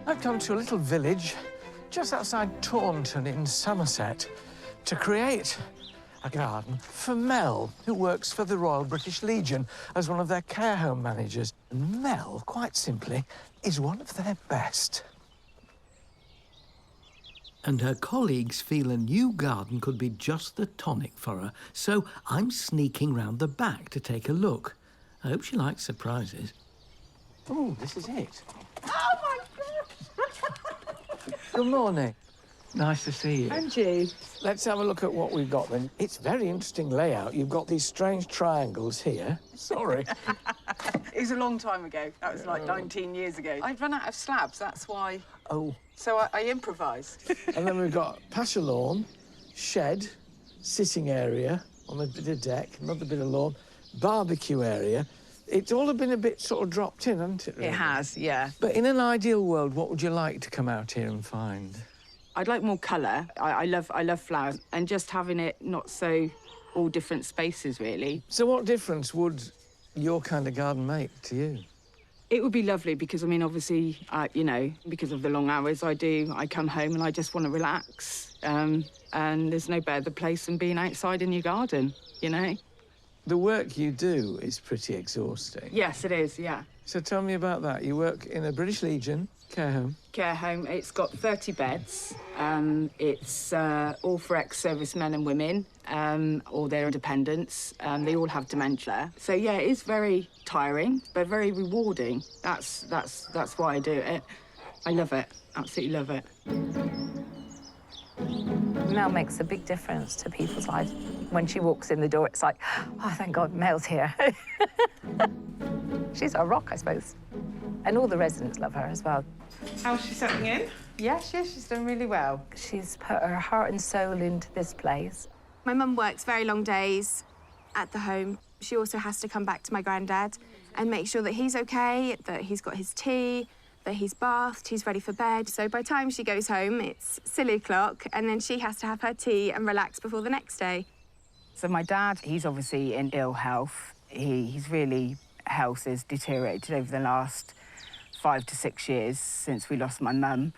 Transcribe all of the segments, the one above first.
I've come to a little village just outside Taunton in Somerset to create a garden for Mel, who works for the Royal British Legion as one of their care home managers. And Mel, quite simply, is one of their best. And her colleagues feel a new garden could be just the tonic for her, so I'm sneaking round the back to take a look. I hope she likes surprises. Oh, this is it. Oh, my gosh! Good morning. Nice to see you. And you. Let's have a look at what we've got then. It's very interesting layout. You've got these strange triangles here. Sorry. It was a long time ago. That was like 19 years ago. I'd run out of slabs, that's why. Oh. So I improvised. And then we've got pasture lawn, shed, sitting area on a bit of deck, another bit of lawn, barbecue area. It's all been a bit sort of dropped in, hasn't it, really? It has, yeah. But in an ideal world, what would you like to come out here and find? I'd like more colour. I love flowers, and just having it not so all different spaces, really. So what difference would your kind of garden make to you? It would be lovely because, I mean, obviously, you know, because of the long hours I do, I come home and I just want to relax. And there's no better place than being outside in your garden, you know? The work you do is pretty exhausting. Yes, it is, yeah. So tell me about that. You work in a British Legion care home. Care home. It's got 30 beds. It's all for ex-servicemen and women, or their dependents. They all have dementia. So yeah, it is very tiring, but very rewarding. That's why I do it. I love it. Absolutely love it. Mel makes a big difference to people's lives. When she walks in the door, it's like, oh, thank God, Mel's here. She's our rock, I suppose. And all the residents love her as well. How's she settling in? Yes, she's done really well. She's put her heart and soul into this place. My mum works very long days at the home. She also has to come back to my granddad and make sure that he's okay, that he's got his tea, that he's bathed, he's ready for bed. So by the time she goes home, it's silly o'clock, and then she has to have her tea and relax before the next day. So my dad, he's obviously in ill health. He's really, health has deteriorated over the last 5 to 6 years since we lost my mum.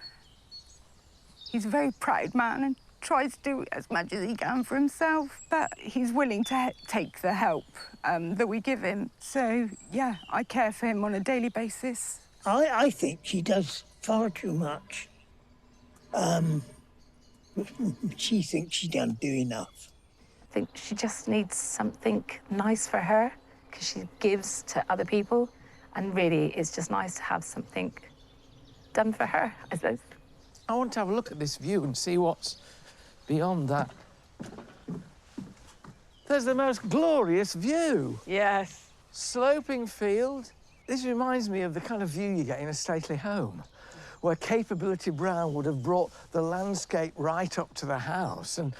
He's a very proud man and tries to do as much as he can for himself, but he's willing to take the help that we give him. So, yeah, I care for him on a daily basis. I think she does far too much. She thinks she doesn't do enough. I think she just needs something nice for her, because she gives to other people, and really it's just nice to have something done for her, I suppose. I want to have a look at this view and see what's beyond that. There's the most glorious view. Yes. Sloping field. This reminds me of the kind of view you get in a stately home, where Capability Brown would have brought the landscape right up to the house, and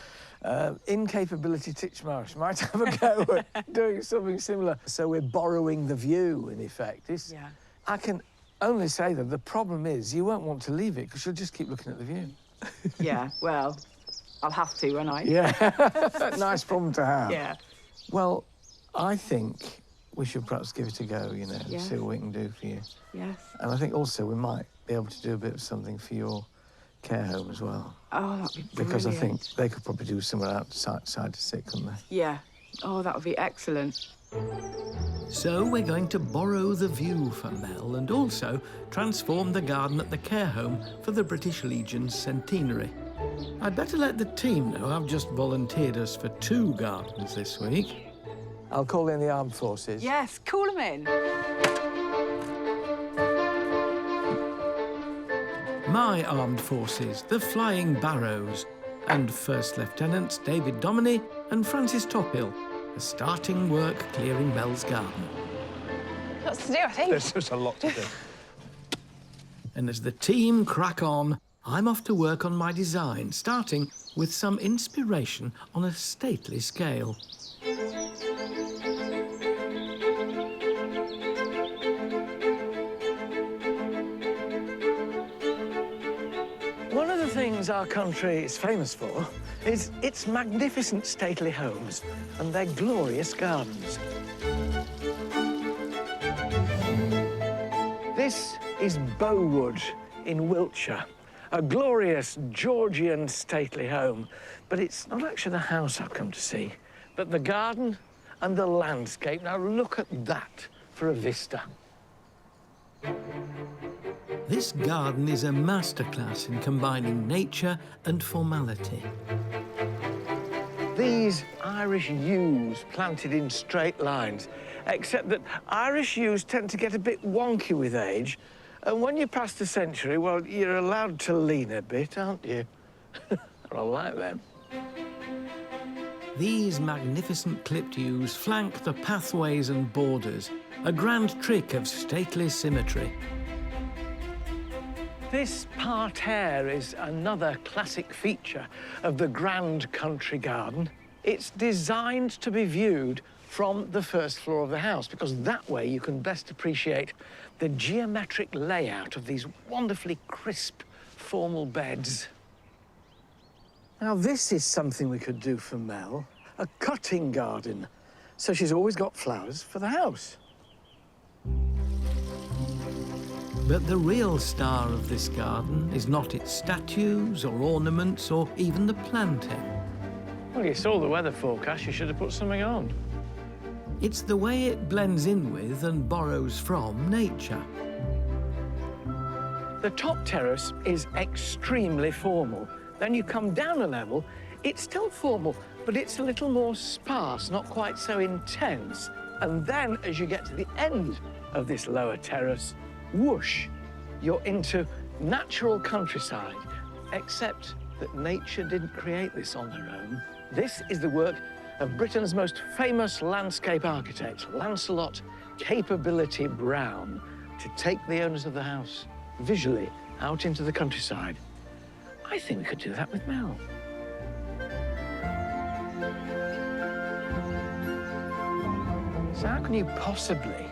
Incapability Titchmarsh might have a go at doing something similar. So we're borrowing the view, in effect. Yeah. I can only say that the problem is you won't want to leave it because you'll just keep looking at the view. Yeah, well, I'll have to, won't I? Yeah, nice problem to have. Yeah. Well, I think we should perhaps give it a go, you know, Yeah. see what we can do for you. Yes. And I think also we might be able to do a bit of something for your care home as well. Oh, that'd be brilliant. Because I think they could probably do somewhere outside to sit, couldn't they? Yeah. Oh, that would be excellent. So we're going to borrow the view for Mel and also transform the garden at the care home for the British Legion's centenary. I'd better let the team know I've just volunteered us for 2 gardens this week. I'll call in the armed forces. Yes, call them in. My armed forces, the Flying Barrows, and First Lieutenants David Dominey and Francis Tophill are starting work clearing Mel's garden. Lots to do, I think. There's just a lot to do. And as the team crack on, I'm off to work on my design, starting with some inspiration on a stately scale. One of the things our country is famous for is its magnificent stately homes and their glorious gardens. This is Bowood in Wiltshire. A glorious Georgian stately home. But it's not actually the house I've come to see, but the garden and the landscape. Now look at that for a vista. This garden is a masterclass in combining nature and formality. These Irish yews planted in straight lines, except that Irish yews tend to get a bit wonky with age, and when you pass the century, well, you're allowed to lean a bit, aren't you? I like them. These magnificent clipped yews flank the pathways and borders, a grand trick of stately symmetry. This parterre is another classic feature of the grand country garden. It's designed to be viewed from the first floor of the house, because that way you can best appreciate the geometric layout of these wonderfully crisp, formal beds. Now, this is something we could do for Mel, a cutting garden, so she's always got flowers for the house. But the real star of this garden is not its statues or ornaments or even the planting. Well, you saw the weather forecast, you should have put something on. It's the way it blends in with and borrows from nature. The top terrace is extremely formal. Then you come down a level, it's still formal, but it's a little more sparse, not quite so intense. And then, as you get to the end of this lower terrace, whoosh, you're into natural countryside, except that nature didn't create this on her own. This is the work of Britain's most famous landscape architect, Lancelot Capability Brown, to take the owners of the house visually out into the countryside. I think we could do that with Mel. So how can you possibly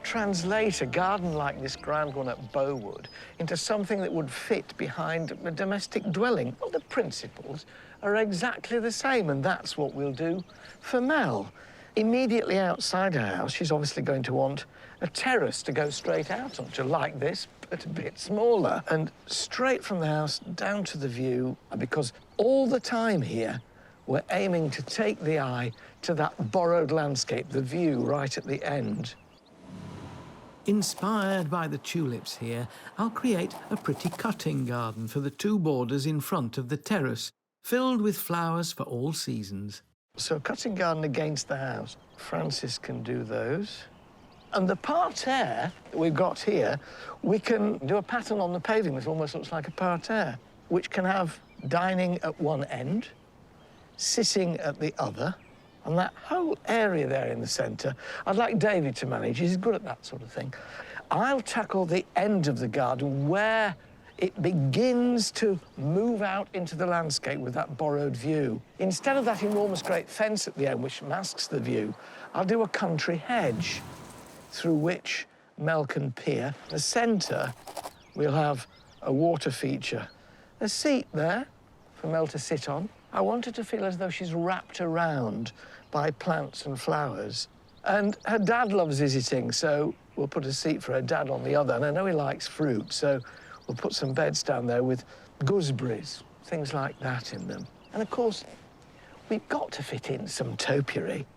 translate a garden like this grand one at Bowood into something that would fit behind a domestic dwelling? Well, the principles are exactly the same, and that's what we'll do for Mel. Immediately outside her house, she's obviously going to want a terrace to go straight out onto, like this, but a bit smaller. And straight from the house down to the view, because all the time here, we're aiming to take the eye to that borrowed landscape, the view right at the end. Inspired by the tulips here, I'll create a pretty cutting garden for the two borders in front of the terrace, filled with flowers for all seasons. So a cutting garden against the house. Francis can do those. And the parterre that we've got here, we can do a pattern on the paving that almost looks like a parterre, which can have dining at one end, sitting at the other, and that whole area there in the centre, I'd like David to manage. He's good at that sort of thing. I'll tackle the end of the garden where it begins to move out into the landscape with that borrowed view. Instead of that enormous great fence at the end, which masks the view, I'll do a country hedge through which Mel can peer. The centre, we'll have a water feature. A seat there for Mel to sit on. I want her to feel as though she's wrapped around by plants and flowers. And her dad loves visiting, so we'll put a seat for her dad on the other. And I know he likes fruit, so we'll put some beds down there with gooseberries, things like that in them. And of course, we've got to fit in some topiary.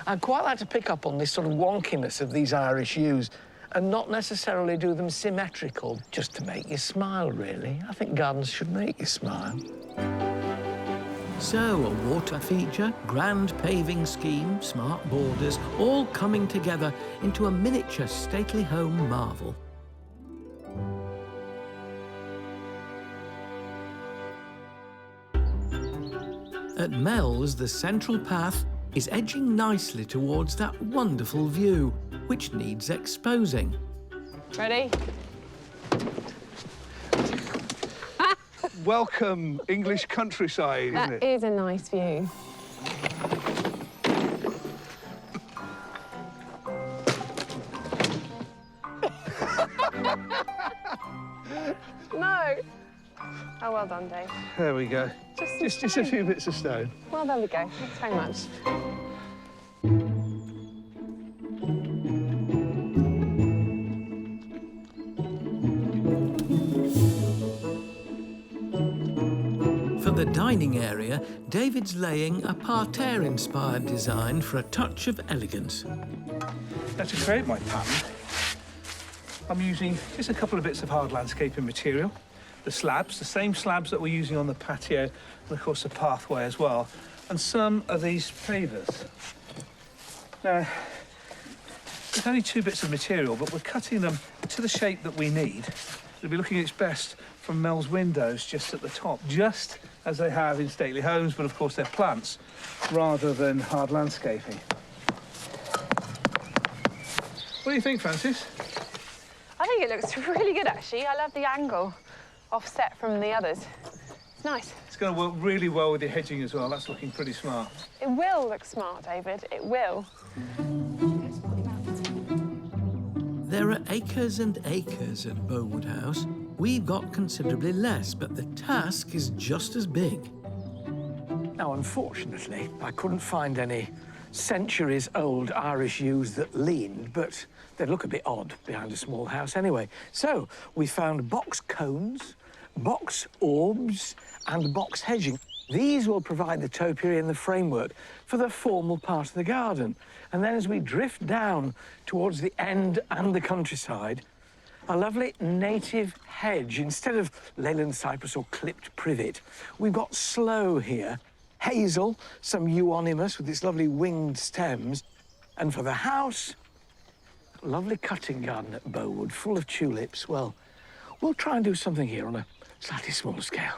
I'd quite like to pick up on this sort of wonkiness of these Irish yews and not necessarily do them symmetrical, just to make you smile, really. I think gardens should make you smile. So, a water feature, grand paving scheme, smart borders, all coming together into a miniature stately home marvel. At Mel's, the central path is edging nicely towards that wonderful view, which needs exposing. Ready? Welcome, English countryside, isn't That it? is a nice view. No. Oh, well done, Dave. There we go. Just a few bits of stone. Well, there we go. Thanks very much. the dining area, David's laying a parterre-inspired design for a touch of elegance. Now, to create my pattern, I'm using just a couple of bits of hard landscaping material. The slabs, the same slabs that we're using on the patio, and of course the pathway as well, and some of these pavers. Now, there's only 2 bits of material, but we're cutting them to the shape that we need. It'll be looking its best from Mel's windows just at the top, just as they have in stately homes, but of course they're plants rather than hard landscaping. What do you think, Francis? I think it looks really good, actually. I love the angle, offset from the others. It's nice. It's going to work really well with the hedging as well. That's looking pretty smart. It will look smart, David. It will. There are acres and acres at Bowood House. We've got considerably less, but the task is just as big. Now, unfortunately, I couldn't find any centuries-old Irish yews that leaned, but they look a bit odd behind a small house anyway. So we found box cones, box orbs, and box hedging. These will provide the topiary and the framework for the formal part of the garden. And then as we drift down towards the end and the countryside, a lovely native hedge. Instead of leyland cypress or clipped privet, we've got sloe here, hazel, some euonymus with its lovely winged stems. And for the house, a lovely cutting garden at Bowood, full of tulips. Well, we'll try and do something here on a slightly smaller scale.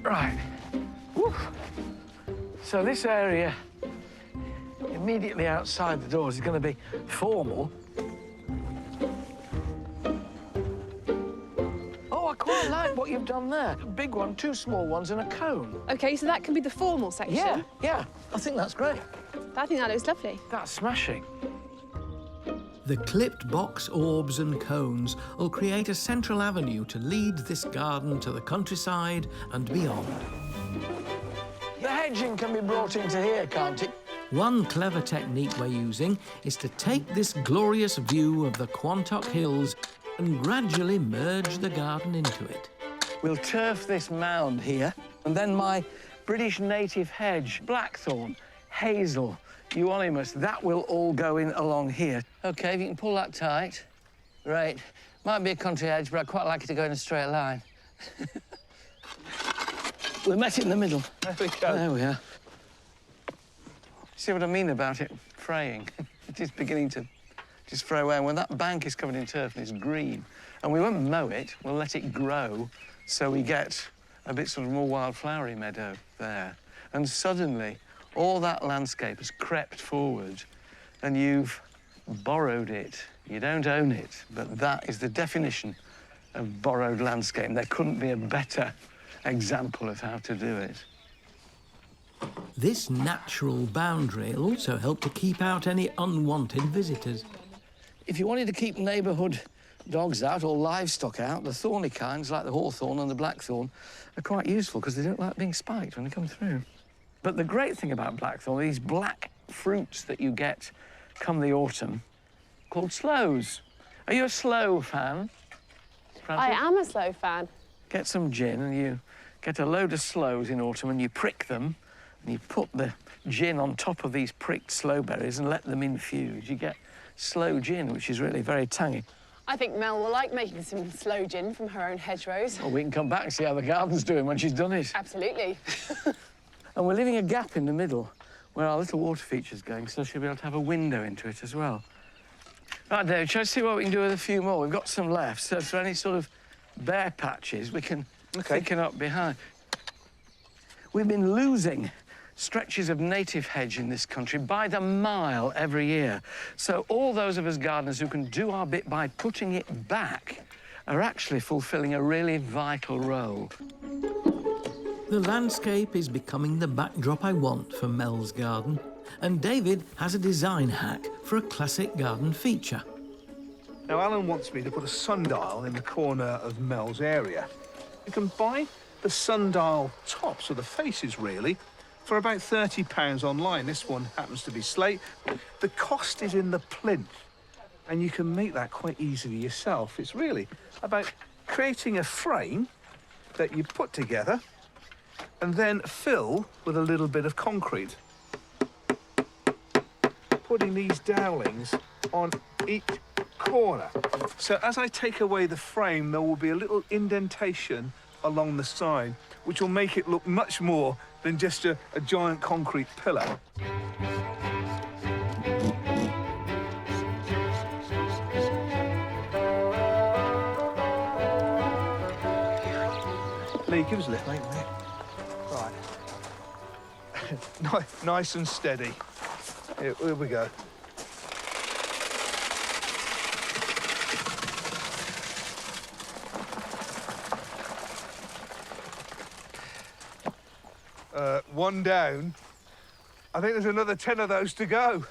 Right. Woo. So this area, immediately outside the doors, is going to be formal. Oh, I quite like what you've done there. A big one, 2 small ones, and a cone. OK, so that can be the formal section. Yeah, I think that's great. I think that looks lovely. That's smashing. The clipped box orbs and cones will create a central avenue to lead this garden to the countryside and beyond. The hedging can be brought into here, can't it? One clever technique we're using is to take this glorious view of the Quantock Hills and gradually merge the garden into it. We'll turf this mound here, and then my British native hedge, blackthorn, hazel, euonymus, that will all go in along here. OK, if you can pull that tight. Right. Might be a country hedge, but I'd quite like it to go in a straight line. We met in the middle. There we go. There we are. See what I mean about it fraying? It is beginning to just fray away. And when that bank is covered in turf and it's green, and we won't mow it, we'll let it grow so we get a bit sort of more wildflowery meadow there. And suddenly, all that landscape has crept forward and you've borrowed it. You don't own it, but that is the definition of borrowed landscape. There couldn't be a better example of how to do it. This natural boundary will also help to keep out any unwanted visitors. If you wanted to keep neighbourhood dogs out or livestock out, the thorny kinds, like the hawthorn and the blackthorn, are quite useful because they don't like being spiked when they come through. But the great thing about blackthorn, these black fruits that you get come the autumn, called sloes. Are you a sloe fan, Frances? I am a sloe fan. Get some gin and you get a load of sloes in autumn and you prick them and you put the gin on top of these pricked sloe berries and let them infuse. You get sloe gin, which is really very tangy. I think Mel will like making some sloe gin from her own hedgerows. Well, we can come back and see how the garden's doing when she's done it. Absolutely. And we're leaving a gap in the middle where our little water feature's going, so she'll be able to have a window into it as well. Right, David, shall I see what we can do with a few more? We've got some left, so for any sort of bare patches, we can thicken up behind. We've been losing stretches of native hedge in this country by the mile every year. So all those of us gardeners who can do our bit by putting it back are actually fulfilling a really vital role. The landscape is becoming the backdrop I want for Mel's garden, and David has a design hack for a classic garden feature. Now, Alan wants me to put a sundial in the corner of Mel's area. You can buy the sundial tops, or the faces, really, for about £30 online. This one happens to be slate. The cost is in the plinth, and you can make that quite easily yourself. It's really about creating a frame that you put together and then fill with a little bit of concrete. Putting these dowlings on each corner. So as I take away the frame, there will be a little indentation along the side, which will make it look much more than just a giant concrete pillar. Lee, give us a lift, mate. Right. Nice and steady. Here we go. One down. I think there's another 10 of those to go.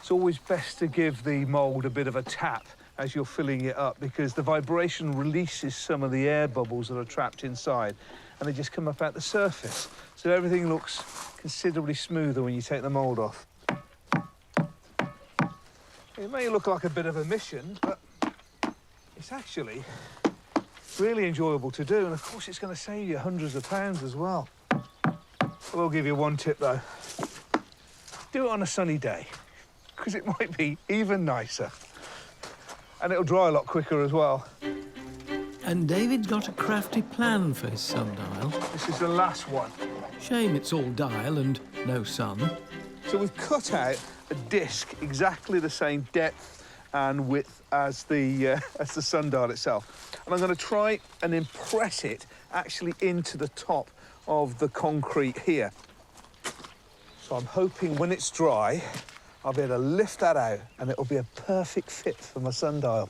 It's always best to give the mould a bit of a tap as you're filling it up, because the vibration releases some of the air bubbles that are trapped inside, and they just come up at the surface. So everything looks considerably smoother when you take the mould off. It may look like a bit of a mission, but it's actually really enjoyable to do, and of course it's going to save you hundreds of pounds as well. I will give you one tip though. Do it on a sunny day, because it might be even nicer. And it'll dry a lot quicker as well. And David's got a crafty plan for his sundial. This is the last one. Shame it's all dial and no sun. So we've cut out a disc exactly the same depth and width as the sundial itself. And I'm going to try and impress it actually into the top of the concrete here. So I'm hoping when it's dry, I'll be able to lift that out and it'll be a perfect fit for my sundial.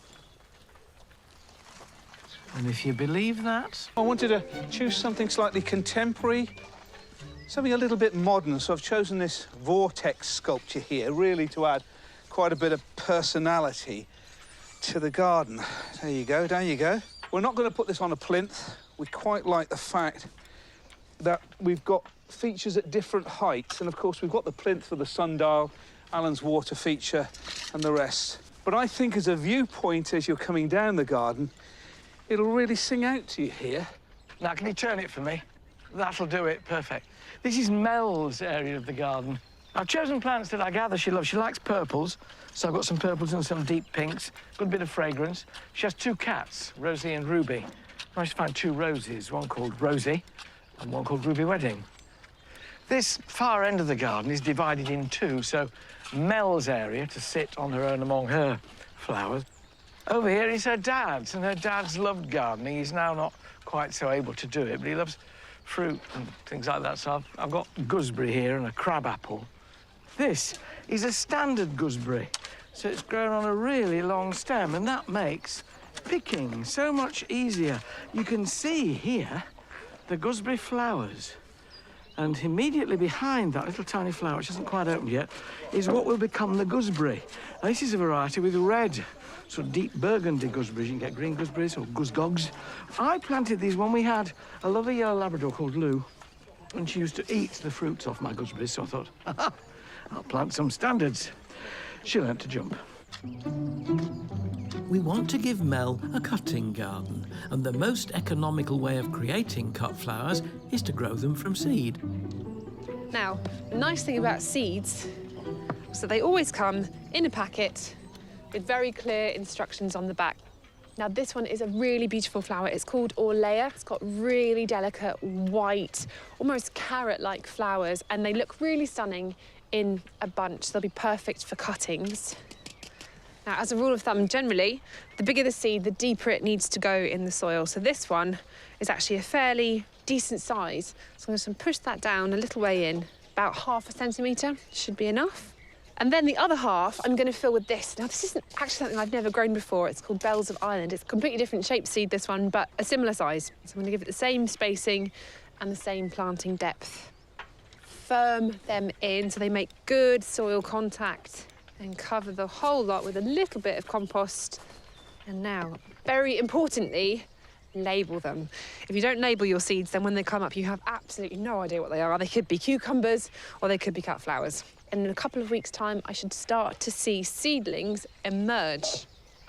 And if you believe that... I wanted to choose something slightly contemporary, something a little bit modern, so I've chosen this vortex sculpture here, really to add quite a bit of personality to the garden. There you go, down you go. We're not going to put this on a plinth. We quite like the fact that we've got features at different heights, and of course we've got the plinth for the sundial, Alan's water feature, and the rest. But I think as a viewpoint as you're coming down the garden, it'll really sing out to you here. Now, can you turn it for me? That'll do it, perfect. This is Mel's area of the garden. I've chosen plants that I gather she loves. She likes purples, so I've got some purples and some deep pinks, good bit of fragrance. She has two cats, Rosie and Ruby. I managed to find two roses, one called Rosie and one called Ruby Wedding. This far end of the garden is divided in two, so Mel's area to sit on her own among her flowers. Over here is her dad's, and her dad's loved gardening. He's now not quite so able to do it, but he loves fruit and things like that, so I've got gooseberry here and a crabapple. This is a standard gooseberry, so it's grown on a really long stem, and that makes picking so much easier. You can see here the gooseberry flowers, and immediately behind that little tiny flower, which hasn't quite opened yet, is what will become the gooseberry. Now, this is a variety with red, sort of deep burgundy gooseberries. You can get green gooseberries or goosgogs. I planted these when we had a lovely yellow Labrador called Lou, and she used to eat the fruits off my gooseberries, so I thought, I'll plant some standards. She learnt to jump. We want to give Mel a cutting garden, and the most economical way of creating cut flowers is to grow them from seed. Now, the nice thing about seeds is that they always come in a packet with very clear instructions on the back. Now, this one is a really beautiful flower. It's called Orlea. It's got really delicate, white, almost carrot-like flowers, and they look really stunning in a bunch. They'll be perfect for cuttings. Now, as a rule of thumb, generally, the bigger the seed, the deeper it needs to go in the soil. So this one is actually a fairly decent size. So I'm just going to push that down a little way in, about 1/2 centimetre, should be enough. And then the other half, I'm going to fill with this. Now, this isn't actually something I've never grown before. It's called Bells of Ireland. It's a completely different shaped seed, this one, but a similar size. So I'm going to give it the same spacing and the same planting depth. Firm them in so they make good soil contact, and cover the whole lot with a little bit of compost. And now, very importantly, label them. If you don't label your seeds, then when they come up, you have absolutely no idea what they are. They could be cucumbers or they could be cut flowers. And in a couple of weeks' time, I should start to see seedlings emerge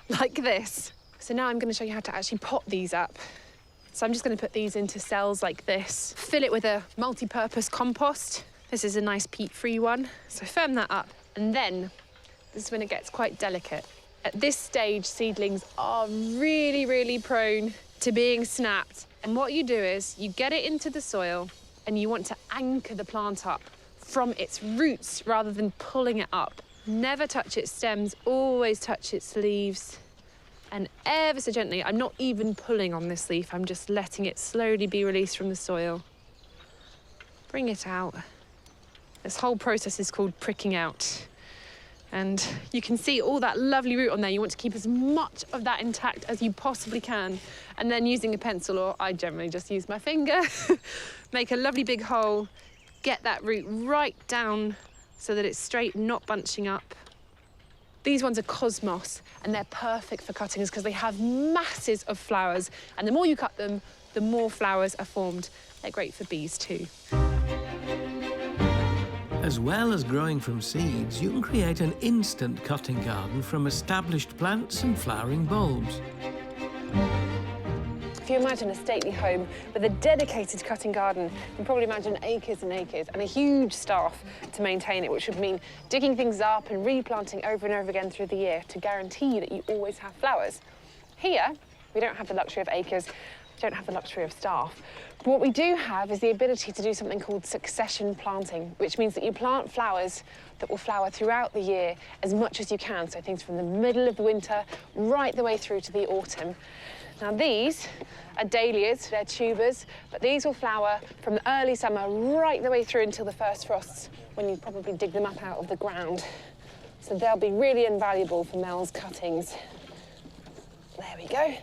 like this. So now I'm going to show you how to actually pot these up. So I'm just going to put these into cells like this. Fill it with a multi-purpose compost. This is a nice peat-free one. So firm that up. And then this is when it gets quite delicate. At this stage, seedlings are really, really prone to being snapped. And what you do is you get it into the soil and you want to anchor the plant up from its roots rather than pulling it up. Never touch its stems, always touch its leaves. And ever so gently, I'm not even pulling on this leaf, I'm just letting it slowly be released from the soil. Bring it out. This whole process is called pricking out. And you can see all that lovely root on there. You want to keep as much of that intact as you possibly can. And then using a pencil, or I generally just use my finger, make a lovely big hole, get that root right down so that it's straight, not bunching up. These ones are cosmos, and they're perfect for cuttings because they have masses of flowers. And the more you cut them, the more flowers are formed. They're great for bees too. As well as growing from seeds, you can create an instant cutting garden from established plants and flowering bulbs. If you imagine a stately home with a dedicated cutting garden, you can probably imagine acres and acres and a huge staff to maintain it, which would mean digging things up and replanting over and over again through the year to guarantee that you always have flowers. Here, we don't have the luxury of acres, we don't have the luxury of staff. But what we do have is the ability to do something called succession planting, which means that you plant flowers that will flower throughout the year as much as you can. So things from the middle of the winter right the way through to the autumn. Now these are dahlias, they're tubers, but these will flower from the early summer right the way through until the first frosts, when you probably dig them up out of the ground. So they'll be really invaluable for Mel's cuttings. There we go.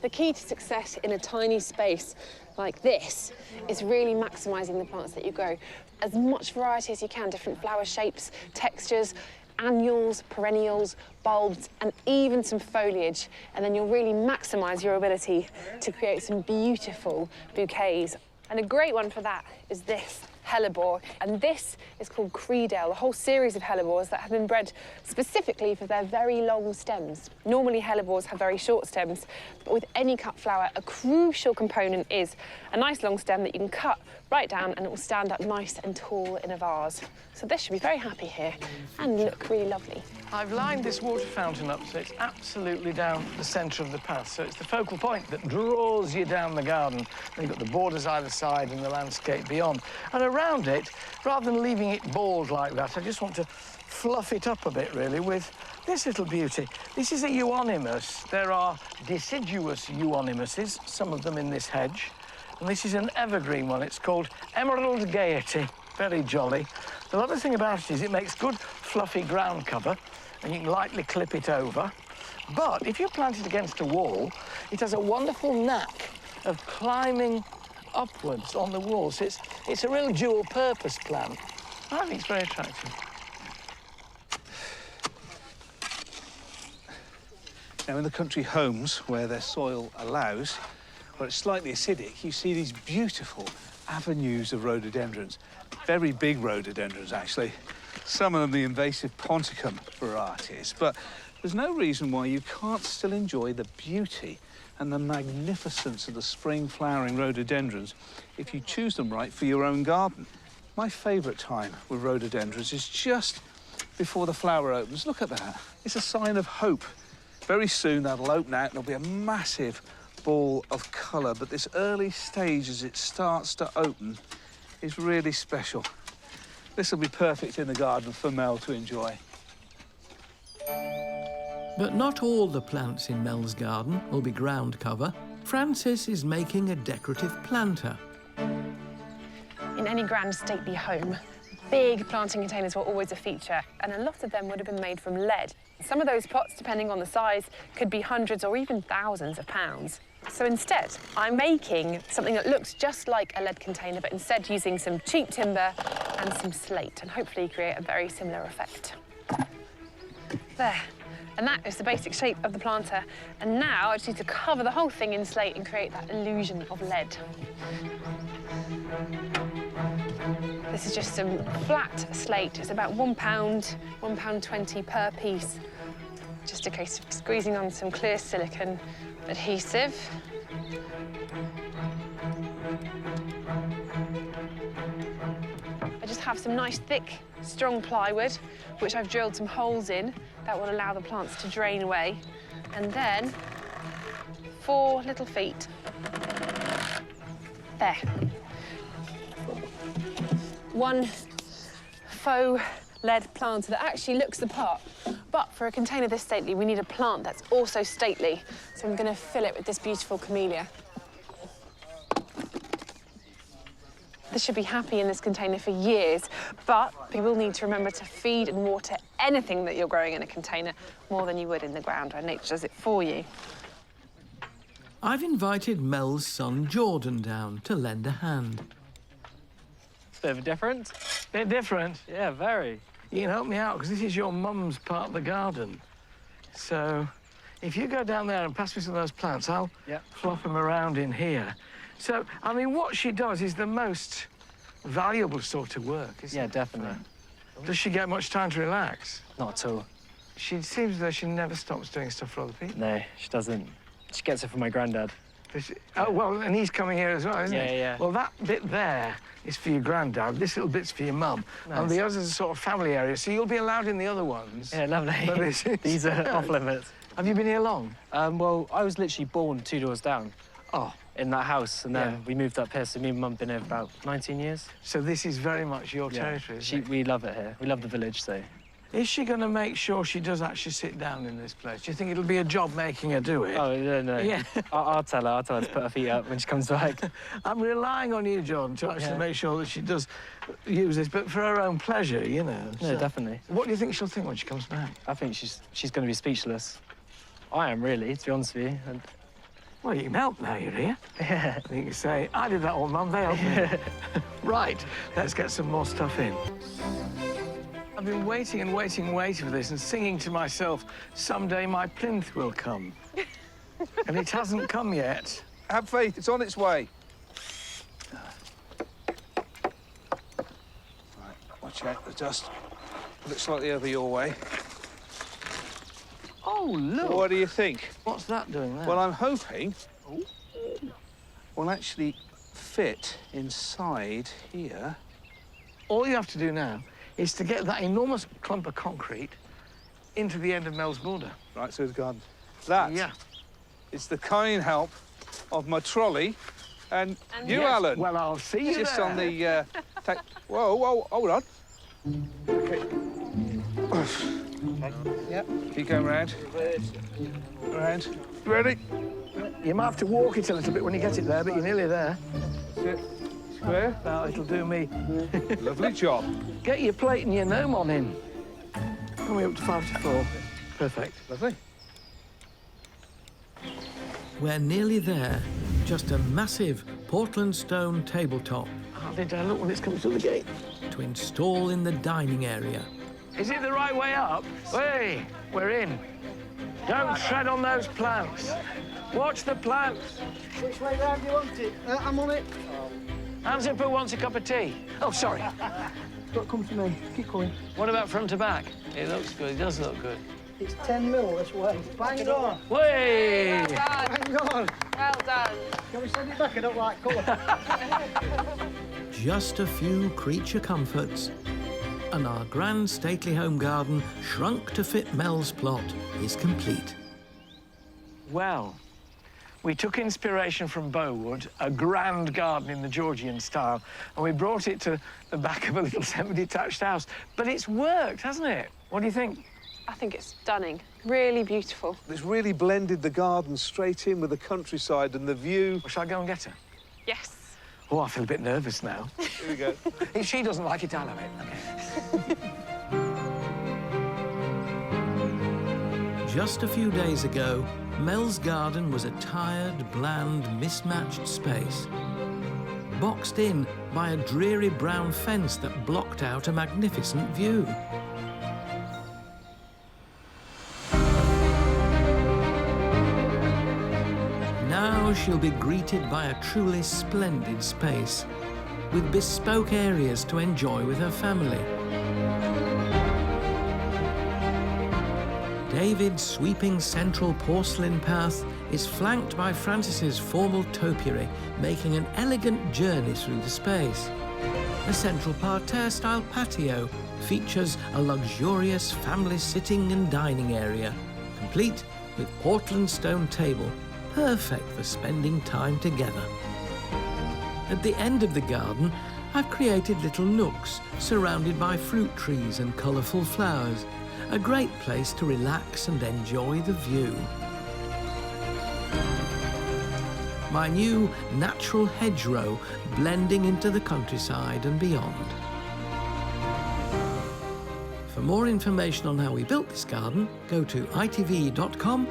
The key to success in a tiny space like this is really maximising the plants that you grow. As much variety as you can, different flower shapes, textures, annuals, perennials, bulbs, and even some foliage. And then you'll really maximise your ability to create some beautiful bouquets. And a great one for that is this hellebore. And this is called Creedale, a whole series of hellebores that have been bred specifically for their very long stems. Normally hellebores have very short stems, but with any cut flower, a crucial component is a nice long stem that you can cut right down and it will stand up nice and tall in a vase. So this should be very happy here and look really lovely. I've lined this water fountain up so it's absolutely down the centre of the path. So it's the focal point that draws you down the garden. And you've got the borders either side and the landscape beyond. And around it, rather than leaving it bald like that, I just want to fluff it up a bit, really, with this little beauty. This is a euonymus. There are deciduous euonymuses, some of them in this hedge. And this is an evergreen one. It's called Emerald Gaiety. Very jolly. The lovely thing about it is it makes good fluffy ground cover and you can lightly clip it over. But if you plant it against a wall, it has a wonderful knack of climbing upwards on the wall. So it's a real dual-purpose plant. I think it's very attractive. Now, in the country homes where their soil allows, where it's slightly acidic, you see these beautiful avenues of rhododendrons. Very big rhododendrons, actually. Some of them the invasive ponticum varieties. But there's no reason why you can't still enjoy the beauty and the magnificence of the spring flowering rhododendrons if you choose them right for your own garden. My favourite time with rhododendrons is just before the flower opens. Look at that. It's a sign of hope. Very soon that'll open out and there'll be a massive ball of colour, but this early stage as it starts to open is really special. This will be perfect in the garden for Mel to enjoy. But not all the plants in Mel's garden will be ground cover. Francis is making a decorative planter. In any grand stately home, big planting containers were always a feature, and a lot of them would have been made from lead. Some of those pots, depending on the size, could be hundreds or even thousands of pounds. So instead, I'm making something that looks just like a lead container, but instead using some cheap timber and some slate, and hopefully create a very similar effect. There. And that is the basic shape of the planter. And now I just need to cover the whole thing in slate and create that illusion of lead. This is just some flat slate. It's about £1, £1.20 per piece. Just a case of squeezing on some clear silicone adhesive. I just have some nice, thick, strong plywood, which I've drilled some holes in that will allow the plants to drain away. And then 4 little feet. There. 1 faux lead planter that actually looks the part. But for a container this stately, we need a plant that's also stately. So I'm going to fill it with this beautiful camellia. This should be happy in this container for years, but you will need to remember to feed and water anything that you're growing in a container more than you would in the ground, where nature does it for you. I've invited Mel's son Jordan down to lend a hand. Bit of a different. Bit different? Yeah, very. You can help me out, because this is your mum's part of the garden. So if you go down there and pass me some of those plants, I'll flop them around in here. So, I mean, what she does is the most valuable sort of work, isn't it? Yeah, definitely. Does she get much time to relax? Not at all. She seems as though she never stops doing stuff for other people. No, she doesn't. She gets it from my granddad. Oh, well, and he's coming here as well, isn't he? Yeah, yeah. Well, that bit there is for your granddad. This little bit's for your mum. Nice. And the others are sort of family area, so you'll be allowed in the other ones. Yeah, lovely. These are off limits. Have you been here long? Well, I was literally born 2 doors down. Oh. In that house, and then we moved up here, so me and Mum been here about 19 years. So this is very much your territory, isn't it? We love it here. We love the village, so... Is she going to make sure she does actually sit down in this place? Do you think it'll be a job making her do it? Oh, no. Yeah. I'll tell her to put her feet up when she comes back. I'm relying on you, Jordan, to actually make sure that she does use this, but for her own pleasure, you know. No, definitely. What do you think she'll think when she comes back? I think she's going to be speechless. I am, really, to be honest with you. And... Well, you can help now you're here. Yeah. You can say, I did that one, Mum, they helped me. Right, let's get some more stuff in. I've been waiting and waiting and waiting for this and singing to myself, someday my plinth will come. And it hasn't come yet. Have faith, it's on its way. Right, watch out the dust. Put it slightly over your way. Oh, look. What do you think? What's that doing there? Well, I'm hoping will actually fit inside here. All you have to do now is to get that enormous clump of concrete into the end of Mel's border. Right, so it's gone. That is the kind help of my trolley and you, Alan. Well, I'll see you just there. on the... Whoa, hold on. OK. Yep. Keep going round. Round. Ready? You might have to walk it a little bit when you get it there, but you're nearly there. Sit. Square. Now, it'll do me. Lovely job. Get your plate and your gnome on in. Coming up to 5 to 4. Perfect. Lovely. We're nearly there. Just a massive Portland stone tabletop. Hardly dare look when it's coming through the gate. To install in the dining area. Is it the right way up? Hey, we're in. Don't tread on those plants. Watch the plants. Which way round do you want it? I'm on it. Hands up who wants a cup of tea. Oh, sorry. Don't come to me. Keep going. What about front to back? It looks good. It does look good. It's 10 mil this way. Bang on. Way! Bang on. Well done. Can we send it back? I don't like colour. Just a few creature comforts, and our grand stately home garden, shrunk to fit Mel's plot, is complete. Well, we took inspiration from Bowood, a grand garden in the Georgian style, and we brought it to the back of a little semi-detached house. But it's worked, hasn't it? What do you think? I think it's stunning. Really beautiful. It's really blended the garden straight in with the countryside and the view. Well, shall I go and get her? Yes. Oh, I feel a bit nervous now. Here we go. If she doesn't like it, I'll have it. Okay. Just a few days ago, Mel's garden was a tired, bland, mismatched space, boxed in by a dreary brown fence that blocked out a magnificent view. Now she'll be greeted by a truly splendid space, with bespoke areas to enjoy with her family. Day David's sweeping central porcelain path is flanked by Francis's formal topiary, making an elegant journey through the space. A central parterre-style patio features a luxurious family sitting and dining area, complete with Portland stone table, perfect for spending time together. At the end of the garden, I've created little nooks surrounded by fruit trees and colourful flowers, a great place to relax and enjoy the view. My new natural hedgerow blending into the countryside and beyond. For more information on how we built this garden, go to itv.com/Alan.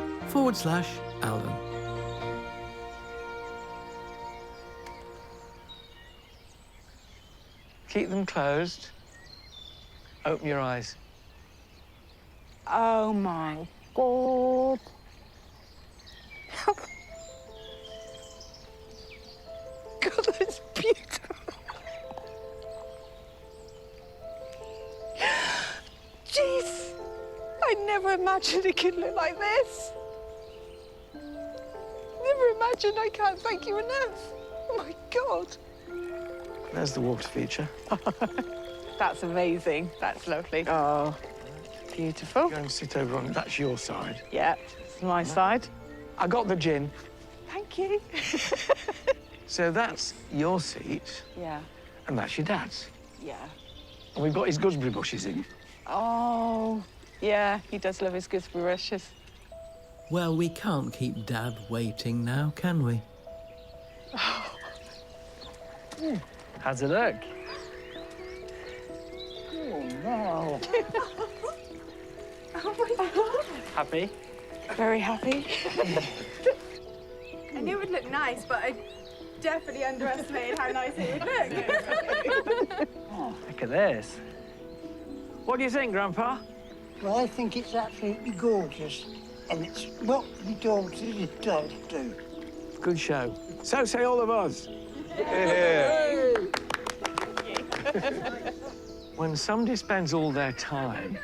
Keep them closed. Open your eyes. Oh my God. God, that's beautiful. Jeez, I never imagined it could look like this. Never imagined. I can't thank you enough. Oh my God. There's the water feature. That's amazing. That's lovely. Oh, beautiful. Go and sit over on... That's your side. Yeah, it's my side. I got the gin. Thank you. So that's your seat, Yeah, and that's your dad's. yeah. And we've got his gooseberry bushes in. Oh, yeah, he does love his gooseberry rushes. Well, we can't keep Dad waiting now, can we? How's it look? Oh, no. Oh my God. Happy? Very happy. I knew it would look nice, but I definitely underestimated how nice it would look. Look at this. What do you think, Grandpa? Well, I think it's absolutely gorgeous. And it's what we daughter does do. Good show. So say all of us. When somebody spends all their time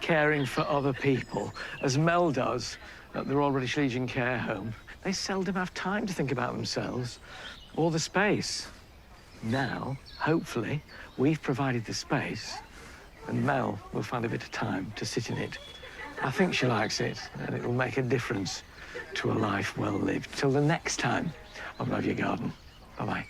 caring for other people, as Mel does at the Royal British Legion Care Home, they seldom have time to think about themselves or the space. Now, hopefully, we've provided the space, and Mel will find a bit of time to sit in it. I think she likes it, and it will make a difference to a life well lived. Till the next time on Love Your Garden. Bye-bye.